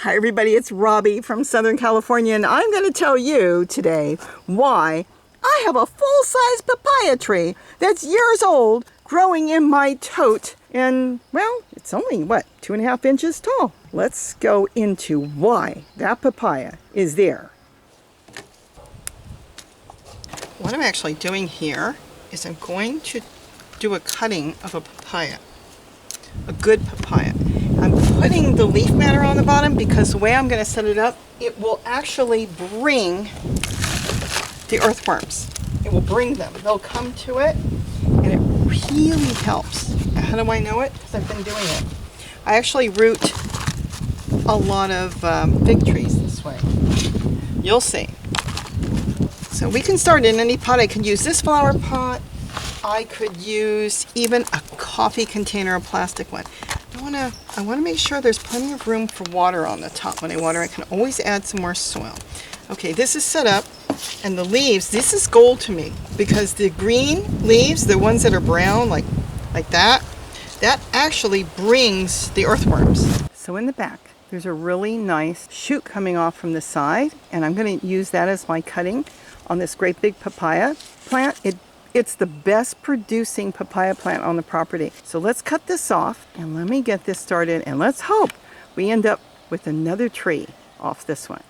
Hi everybody, it's Robbie from Southern California, and I'm going to tell you today why I have a full-size papaya tree that's years old growing in my tote, and well, it's only, what, 2.5 inches tall. Let's go into why that papaya is there. What I'm actually doing here is I'm going to do a cutting of a papaya, a good papaya. I'm putting the leaf matter on the bottom because the way I'm going to set it up, it will actually bring the earthworms. It will bring them. They'll come to it, and it really helps. How do I know it? Because I've been doing it. I actually root a lot of fig trees this way. You'll see. So we can start in any pot. I could use this flower pot. I could use even a coffee container, a plastic one. I want to make sure there's plenty of room for water on the top. When I water, I can always add some more soil. Okay, this is set up, and the leaves, this is gold to me because the green leaves, the ones that are brown like that actually brings the earthworms. So in the back, there's a really nice shoot coming off from the side, and I'm going to use that as my cutting on this great big papaya plant. It's the best producing papaya plant on the property. So let's cut this off and let me get this started, and let's hope we end up with another tree off this one.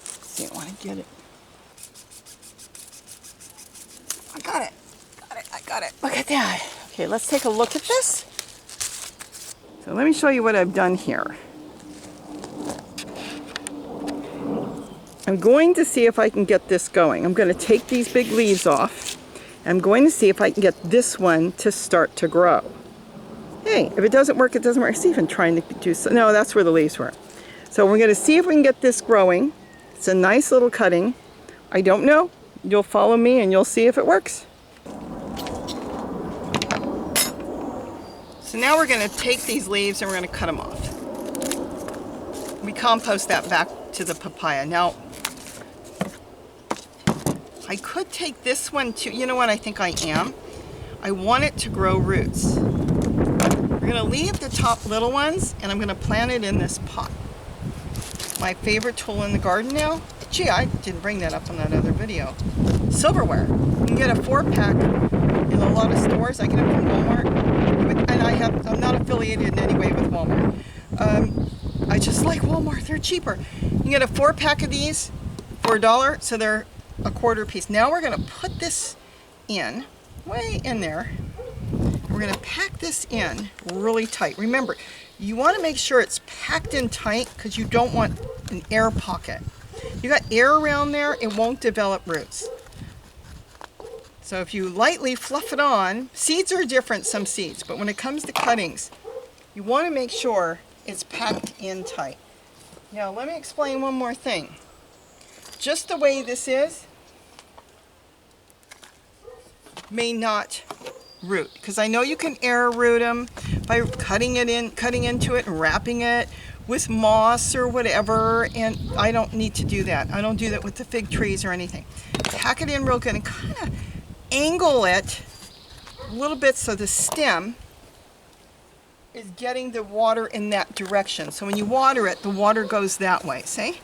Let's see, I want to get it. I got it. Look at that. Okay, let's take a look at this. So let me show you what I've done here. I'm going to see if I can get this going. I'm going to take these big leaves off. I'm going to see if I can get this one to start to grow. Hey, if it doesn't work, it doesn't work. See if I'm trying to do so. No, that's where the leaves were. So we're going to see if we can get this growing. It's a nice little cutting. I don't know. You'll follow me and you'll see if it works. So now we're going to take these leaves and we're going to cut them off. We compost that back to the papaya. Now, I could take this one too. You know what I think I am? I want it to grow roots. We're going to leave the top little ones, and I'm going to plant it in this pot. My favorite tool in the garden now. Gee, I didn't bring that up on that other video. Silverware. You can get a 4-pack in a lot of stores. I get it from Walmart. And I'm not affiliated in any way with Walmart. I just like Walmart. They're cheaper. You can get a 4-pack of these for $1, so they're a quarter piece. Now we're going to put this in, way in there. We're going to pack this in really tight. Remember, you want to make sure it's packed in tight because you don't want an air pocket. You got air around there, it won't develop roots. So if you lightly fluff it on, seeds are different, some seeds, but when it comes to cuttings, you want to make sure it's packed in tight. Now let me explain one more thing. Just the way this is may not root, because I know you can air root them by cutting into it and wrapping it with moss or whatever, and I don't need to do that. I don't do that with the fig trees or anything. Pack it in real good and kind of angle it a little bit so the stem is getting the water in that direction. So when you water it, the water goes that way. See?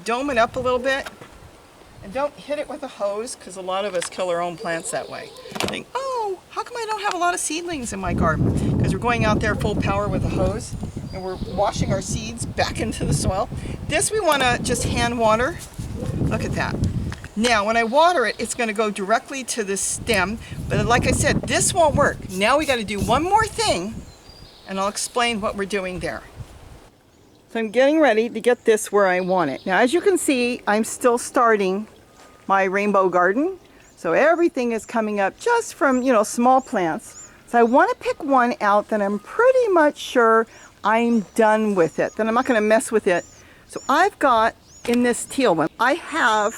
Dome it up a little bit, and don't hit it with a hose, because a lot of us kill our own plants that way. Think, oh, how come I don't have a lot of seedlings in my garden? Because we're going out there full power with a hose, and we're washing our seeds back into the soil. This we want to just hand water. Look at that. Now when I water it, it's going to go directly to the stem, but like I said, this won't work. Now we got to do one more thing, and I'll explain what we're doing there. So I'm getting ready to get this where I want it. Now as you can see, I'm still starting my rainbow garden. So everything is coming up just from, small plants. So I want to pick one out that I'm pretty much sure I'm done with it, that I'm not going to mess with it. So I've got in this teal one, I have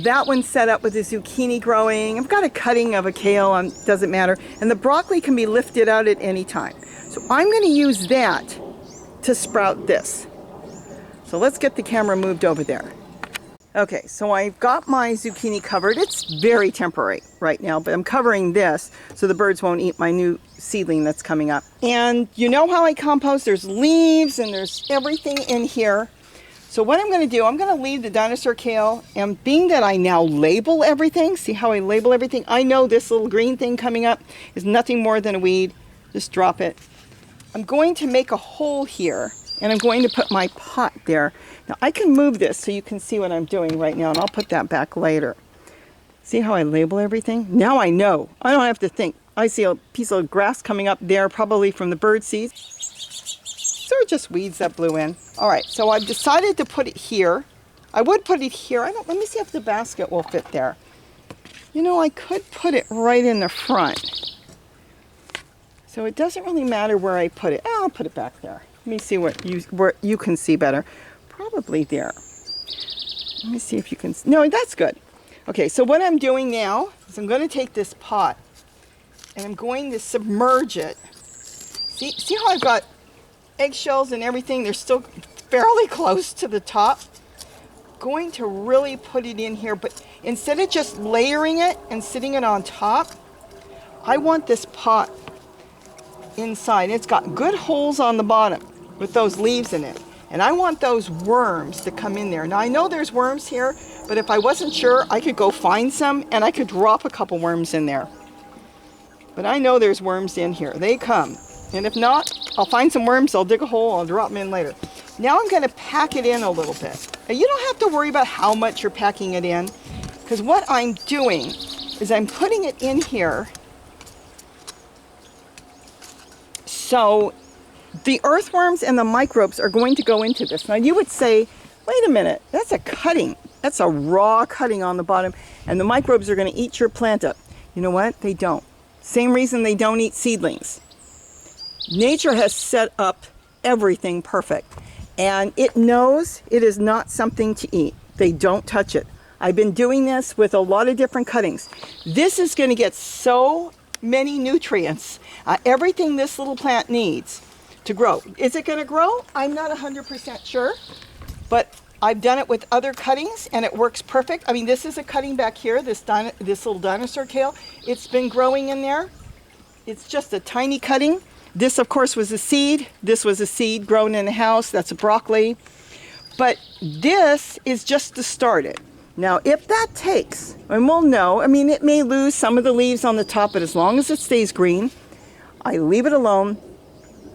that one set up with the zucchini growing. I've got a cutting of a kale, doesn't matter. And the broccoli can be lifted out at any time. So I'm going to use that to sprout this. So let's get the camera moved over there. Okay, so I've got my zucchini covered. It's very temporary right now, but I'm covering this so the birds won't eat my new seedling that's coming up. And you know how I compost? There's leaves and there's everything in here. So what I'm going to do, I'm going to leave the dinosaur kale, and being that I now label everything, see how I label everything? I know this little green thing coming up is nothing more than a weed. Just drop it. I'm going to make a hole here, and I'm going to put my pot there. Now I can move this so you can see what I'm doing right now, and I'll put that back later. See how I label everything? Now I know. I don't have to think. I see a piece of grass coming up there, probably from the bird seeds. Or just weeds that blew in. All right, so I've decided to put it here. I would put it here. Let me see if the basket will fit there. You know, I could put it right in the front. So it doesn't really matter where I put it. I'll put it back there. Let me see where you can see better. Probably there. Let me see if you can. No, that's good. Okay, so what I'm doing now is I'm going to take this pot and I'm going to submerge it. See how I've got eggshells and everything? They're still fairly close to the top. Going to really put it in here, but instead of just layering it and sitting it on top, I want this pot inside. It's got good holes on the bottom with those leaves in it, and I want those worms to come in there. Now I know there's worms here, but if I wasn't sure, I could go find some and I could drop a couple worms in there. But I know there's worms in here. They come. And if not, I'll find some worms, I'll dig a hole, I'll drop them in later. Now I'm going to pack it in a little bit. Now you don't have to worry about how much you're packing it in, because what I'm doing is I'm putting it in here so the earthworms and the microbes are going to go into this. Now you would say, wait a minute, that's a cutting. That's a raw cutting on the bottom, and the microbes are going to eat your plant up. You know what? They don't. Same reason they don't eat seedlings. Nature has set up everything perfect, and it knows it is not something to eat. They don't touch it. I've been doing this with a lot of different cuttings. This is going to get so many nutrients, everything this little plant needs to grow. Is it going to grow? I'm not 100% sure, but I've done it with other cuttings and it works perfect. I mean, this is a cutting back here, this little dinosaur kale. It's been growing in there. It's just a tiny cutting. This, of course, was a seed. This was a seed grown in the house. That's a broccoli. But this is just to start it. Now, if that takes, and we'll know, I mean, it may lose some of the leaves on the top, but as long as it stays green, I leave it alone.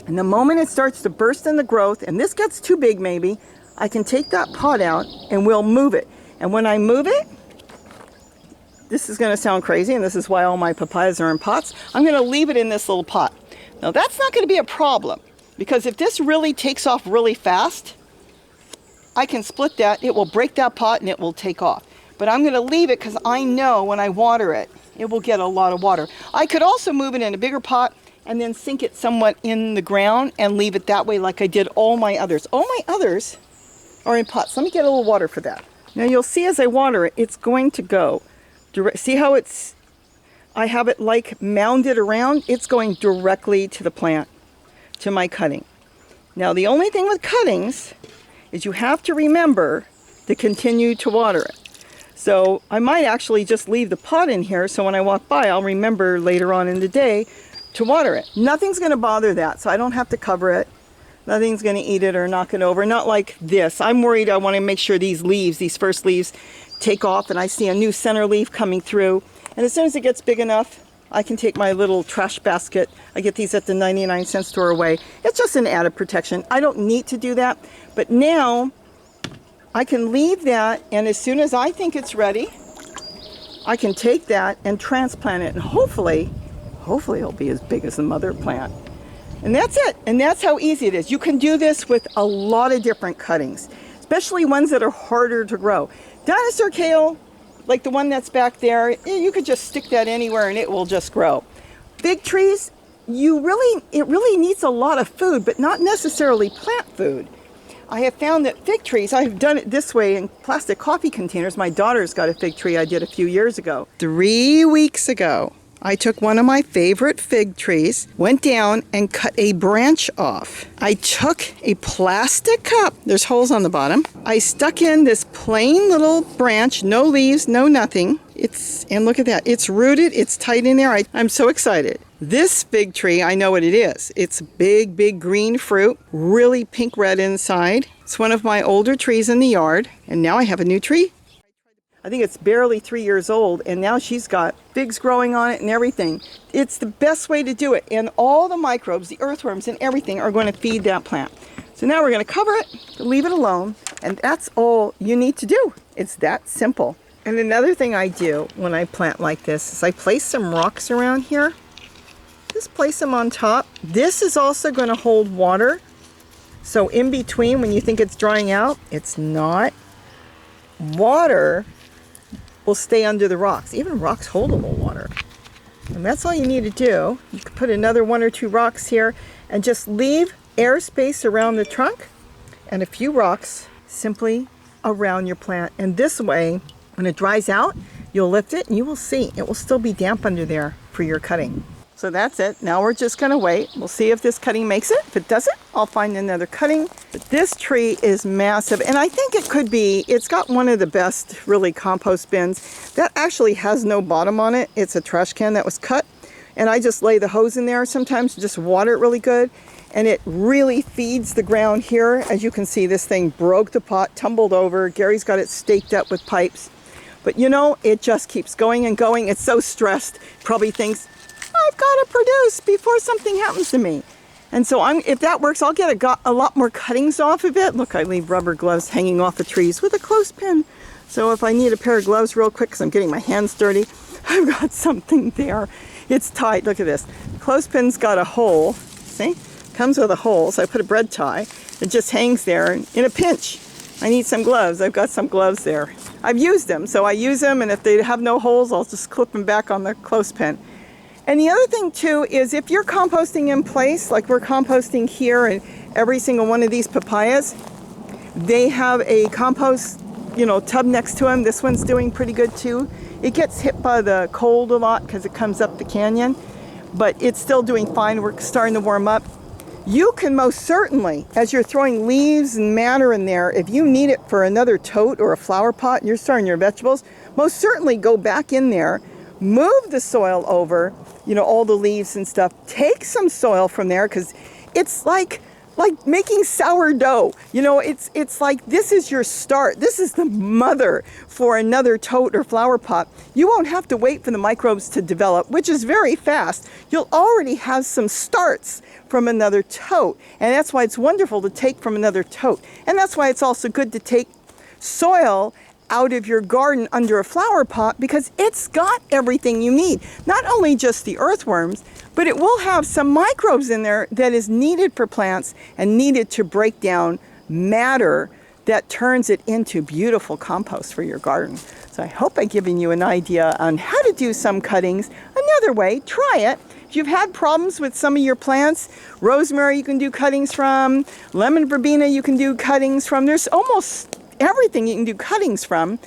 And the moment it starts to burst in the growth, and this gets too big maybe, I can take that pot out and we'll move it. And when I move it, this is going to sound crazy, and this is why all my papayas are in pots, I'm going to leave it in this little pot. Now that's not going to be a problem, because if this really takes off really fast, I can split that, it will break that pot and it will take off. But I'm going to leave it because I know when I water it, it will get a lot of water. I could also move it in a bigger pot and then sink it somewhat in the ground and leave it that way like I did all my others. All my others are in pots. Let me get a little water for that. Now you'll see as I water it, it's going to go direct. See how I have it like mounded around? It's going directly to the plant, to my cutting. Now the only thing with cuttings is you have to remember to continue to water it. So I might actually just leave the pot in here so when I walk by I'll remember later on in the day to water it. Nothing's going to bother that, so I don't have to cover it. Nothing's going to eat it or knock it over. Not like this. I'm worried. I want to make sure these leaves, these first leaves, take off and I see a new center leaf coming through. And as soon as it gets big enough, I can take my little trash basket. I get these at the 99-cent store away. It's just an added protection. I don't need to do that. But now I can leave that, and as soon as I think it's ready, I can take that and transplant it. And hopefully it'll be as big as the mother plant. And that's it. And that's how easy it is. You can do this with a lot of different cuttings, especially ones that are harder to grow. Dinosaur kale, like the one that's back there, you could just stick that anywhere and it will just grow. Big trees, it really needs a lot of food, but not necessarily plant food. I have found that fig trees, I've done it this way in plastic coffee containers. My daughter's got a fig tree I did a few years ago. 3 weeks ago, I took one of my favorite fig trees, went down and cut a branch off. I took a plastic cup, there's holes on the bottom. I stuck in this plain little branch, no leaves, no nothing. And look at that, it's rooted, it's tight in there. I'm so excited. This fig tree, I know what it is. It's big, big green fruit, really pink red inside. It's one of my older trees in the yard, and now I have a new tree. I think it's barely 3 years old, and now she's got figs growing on it and everything. It's the best way to do it, and all the microbes, the earthworms and everything are going to feed that plant. So now we're going to cover it, leave it alone, and that's all you need to do. It's that simple. And another thing I do when I plant like this is I place some rocks around here. Just place them on top. This is also going to hold water. So in between, when you think it's drying out, it's not. Water will stay under the rocks. Even rocks hold a little water. And that's all you need to do. You can put another 1 or 2 rocks here and just leave airspace around the trunk and a few rocks simply around your plant. And this way, when it dries out, you'll lift it and you will see it will still be damp under there for your cutting. So that's it. Now we're just going to wait. We'll see if this cutting makes it. If it doesn't, I'll find another cutting. But this tree is massive, and I think it could be, it's got one of the best, really, compost bins. That actually has no bottom on it. It's a trash can that was cut, and I just lay the hose in there sometimes to just water it really good, and it really feeds the ground here. As you can see, this thing broke the pot, tumbled over. Gary's got it staked up with pipes. But you know, it just keeps going and going. It's so stressed. Probably thinks, I've got to produce before something happens to me. And so if that works, I'll get a lot more cuttings off of it. Look, I leave rubber gloves hanging off the trees with a clothespin. So if I need a pair of gloves real quick because I'm getting my hands dirty, I've got something there. It's tight. Look at this. The clothespin's got a hole. See? Comes with a hole. So I put a bread tie. It just hangs there in a pinch. I need some gloves. I've got some gloves there. I've used them. So I use them, and if they have no holes, I'll just clip them back on the clothespin. And the other thing too is if you're composting in place, like we're composting here, and every single one of these papayas, they have a compost, tub next to them. This one's doing pretty good too. It gets hit by the cold a lot because it comes up the canyon, but it's still doing fine. We're starting to warm up. You can most certainly, as you're throwing leaves and matter in there, if you need it for another tote or a flower pot and you're starting your vegetables, most certainly go back in there, move the soil over, all the leaves and stuff. Take some soil from there because it's like making sourdough. It's like this is your start. This is the mother for another tote or flower pot. You won't have to wait for the microbes to develop, which is very fast. You'll already have some starts from another tote. And that's why it's wonderful to take from another tote. And that's why it's also good to take soil out of your garden under a flower pot because it's got everything you need. Not only just the earthworms, but it will have some microbes in there that is needed for plants and needed to break down matter that turns it into beautiful compost for your garden. So I hope I've given you an idea on how to do some cuttings. Another way, try it. If you've had problems with some of your plants, rosemary you can do cuttings from, lemon verbena you can do cuttings from. There's almost everything you can do cuttings from.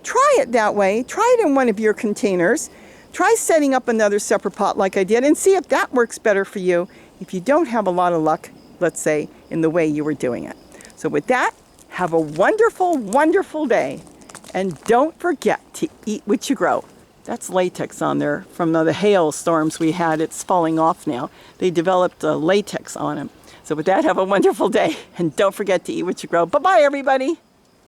Try it that way. Try it in one of your containers. Try setting up another separate pot like I did and see if that works better for you if you don't have a lot of luck, let's say, in the way you were doing it. So with that, have a wonderful, wonderful day. And don't forget to eat what you grow. That's latex on there from the hailstorms we had. It's falling off now. They developed latex on them. So with that, have a wonderful day. And don't forget to eat what you grow. Bye-bye, everybody.